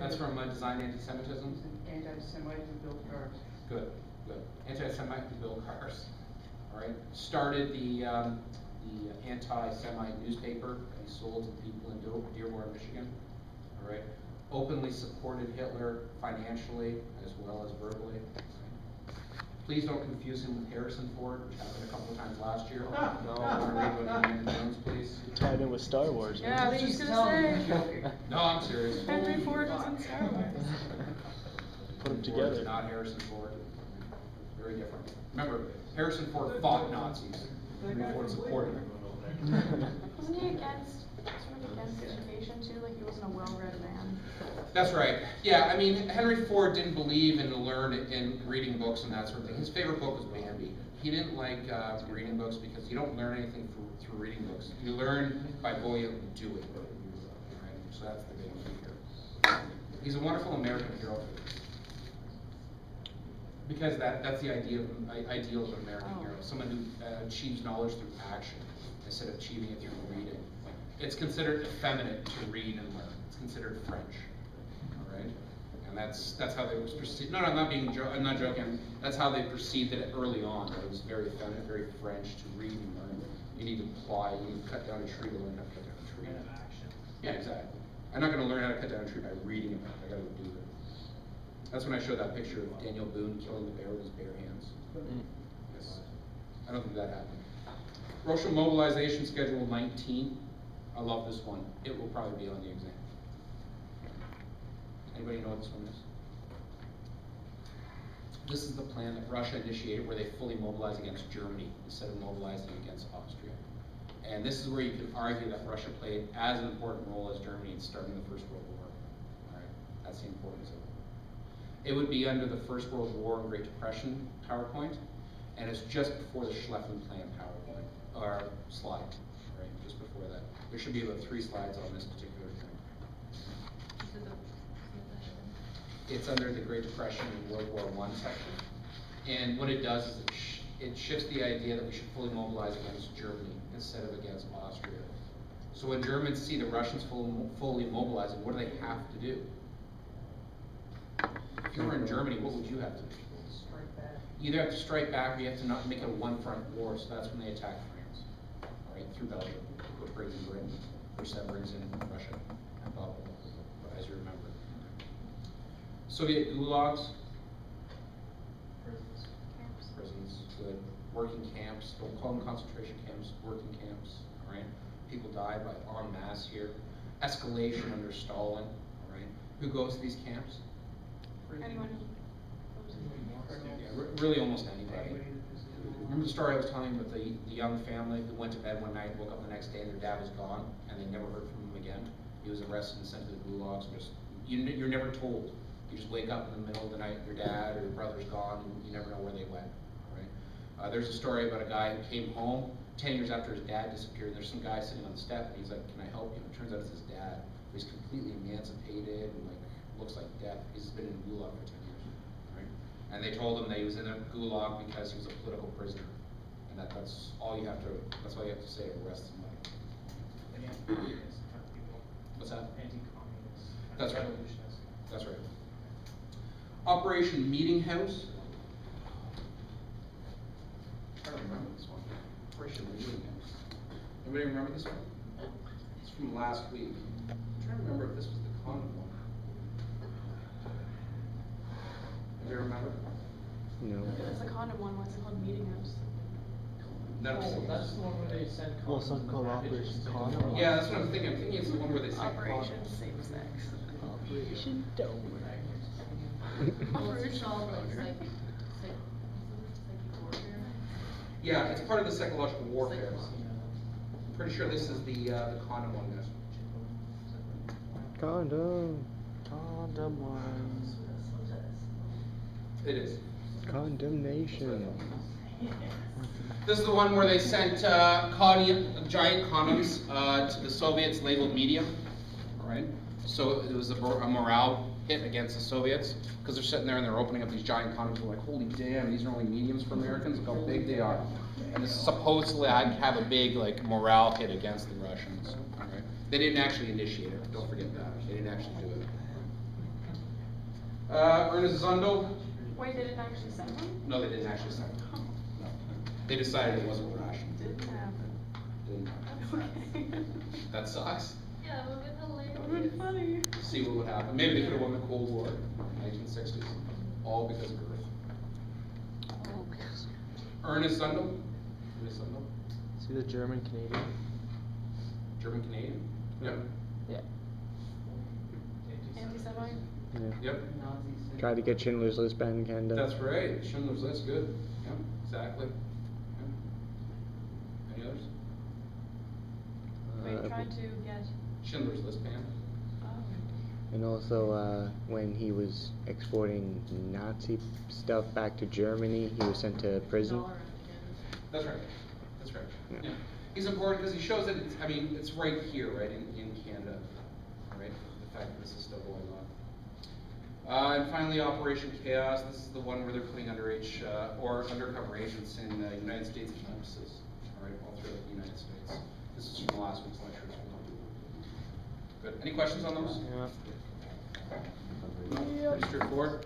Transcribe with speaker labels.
Speaker 1: That's from Design Anti-Semitism?
Speaker 2: Anti-Semite who built cars.
Speaker 1: Good, good. Anti-Semite who built cars. All right. Started the anti-Semite newspaper that he sold to people in Dearborn, Michigan. All right. Openly supported Hitler financially as well as verbally. Right. Please don't confuse him with Harrison Ford, which happened a couple of times last year. No, read what Indiana Jones, please.
Speaker 3: Tied in with Star Wars.
Speaker 4: Yeah, I was just gonna say.
Speaker 1: No, I'm serious.
Speaker 4: Henry Ford was in Star Wars.
Speaker 3: Put them
Speaker 1: Ford is
Speaker 3: together.
Speaker 1: not Harrison Ford. Very different. Remember, Harrison Ford fought Nazis. Henry Ford supported them.
Speaker 4: Wasn't he against education too? Like he wasn't a well-read man.
Speaker 1: That's right. Yeah, I mean, Henry Ford didn't believe in reading books and that sort of thing. His favorite book was Bambi. He didn't like reading books because you don't learn anything through reading books. You learn by going out and doing. Right? So that's the big key here. He's a wonderful American hero. Because that's the ideal of an American hero, someone who achieves knowledge through action instead of achieving it through reading. It's considered effeminate to read and learn. It's considered French, all right? And that's how they was perceived. No, I'm not joking. That's how they perceived it early on. That it was very effeminate, very French to read and learn. You need to apply. You need to cut down a tree to learn how to cut down a tree. Yeah, exactly. I'm not going to learn how to cut down a tree by reading about it. I got to go do it. That's when I showed that picture of Daniel Boone killing the bear with his bare hands. Yes. I don't think that happened. Russian mobilization schedule 19. I love this one. It will probably be on the exam. Anybody know what this one is? This is the plan that Russia initiated where they fully mobilize against Germany instead of mobilizing against Austria. And this is where you can argue that Russia played as an important role as Germany in starting the First World War. All right? That's the importance of it. It would be under the First World War and Great Depression PowerPoint, and it's just before the Schlieffen Plan PowerPoint, or slide, right, just before that. There should be about 3 slides on this particular thing. It's under the Great Depression and World War I section. And what it does is it shifts the idea that we should fully mobilize against Germany instead of against Austria. So when Germans see the Russians fully mobilizing, what do they have to do? If you were in Germany, what would you have to do?
Speaker 2: Strike back.
Speaker 1: You either have to strike back or you have to not make it a one-front war, so that's when they attack France, all right, through Belgium, which brings in Britain, which then brings in Russia, and blah, blah, blah, as you remember. Soviet gulags. Prisons, good. Working camps, don't call them concentration camps, working camps, all right? People died by en masse here. Escalation under Stalin, all right? Who goes to these camps?
Speaker 4: Anyone?
Speaker 1: Yeah, really almost anybody. Remember the story I was telling you with the young family who went to bed one night, woke up the next day, and their dad was gone, and they never heard from him again? He was arrested and sent to the gulags. And you're never told. You just wake up in the middle of the night, your dad or your brother's gone, and you never know where they went. Right? There's a story about a guy who came home 10 years after his dad disappeared. There's some guy sitting on the step, and he's like, "Can I help you?" And it turns out it's his dad. He's completely emancipated and looks like death. He's been in the gulag for 10 years, right? And they told him that he was in a gulag because he was a political prisoner, and that's all you have to. That's all you have to say to arrest somebody. What's that?
Speaker 5: Anti-communist.
Speaker 1: That's right. That's right. Operation Meeting House. I don't remember this one. Operation Meeting House. Anybody remember this one? It's from last week. I'm trying to remember if this was the condom one. Anybody remember?
Speaker 3: No.
Speaker 4: It's the condom one. What's it called? Meeting House.
Speaker 1: None of us.
Speaker 5: That's the one where they sent
Speaker 3: Well, something called Operation Condom.
Speaker 1: Yeah, that's what I'm thinking. I'm thinking it's the one where they sent
Speaker 4: Operation
Speaker 1: condoms.
Speaker 4: Safe Sex.
Speaker 3: Operation Dome.
Speaker 1: Yeah, it's part of the psychological warfare. I'm pretty sure this is the condom one, guys.
Speaker 3: Condom. Condom ones.
Speaker 1: It is.
Speaker 3: Condemnation.
Speaker 1: This is the one where they sent giant condoms to the Soviets labeled medium. All right. So it was a morale hit against the Soviets because they're sitting there and they're opening up these giant condoms. They're like, "Holy damn, these are only mediums for Americans. Look how big they are." And this supposedly I'd have a big morale hit against the Russians. All right. They didn't actually initiate it. Don't forget that. They didn't actually do it. Ernest Zundel.
Speaker 4: Wait, they didn't actually send one?
Speaker 1: No, they didn't actually send it. No. They decided it wasn't rational.
Speaker 4: Didn't happen.
Speaker 1: Didn't happen.
Speaker 4: Okay.
Speaker 1: That sucks.
Speaker 6: Yeah, it would have been hilarious.
Speaker 4: That would've been funny.
Speaker 1: See what would happen. Maybe they could have won the Cold War in the 1960s. All because of Earth. Ernest Zundel. Ernest Zundel.
Speaker 3: See the German Canadian?
Speaker 1: German Canadian. Yep.
Speaker 3: Yeah.
Speaker 4: Anti-Semite?
Speaker 3: Yeah.
Speaker 1: Yep.
Speaker 3: Tried to get Schindler's List banned in Canada.
Speaker 1: That's right. Schindler's List. Good. Yep. Exactly. Yep. Any others?
Speaker 4: Wait, tried to get,
Speaker 1: Schindler's List banned.
Speaker 4: oh.
Speaker 3: And also, when he was exporting Nazi stuff back to Germany, he was sent to prison.
Speaker 1: That's right. That's right.
Speaker 3: Yeah.
Speaker 1: Yeah. He's important because he shows that it's, I mean, it's right here, right, in Canada, right? The fact that this is still going on. And finally, Operation Chaos. This is the one where they're putting underage or undercover agents in United States campuses, all right, all throughout the United States. This is from last week's lecture. Good. Any questions on those?
Speaker 3: Yeah.
Speaker 1: No? Pretty straightforward.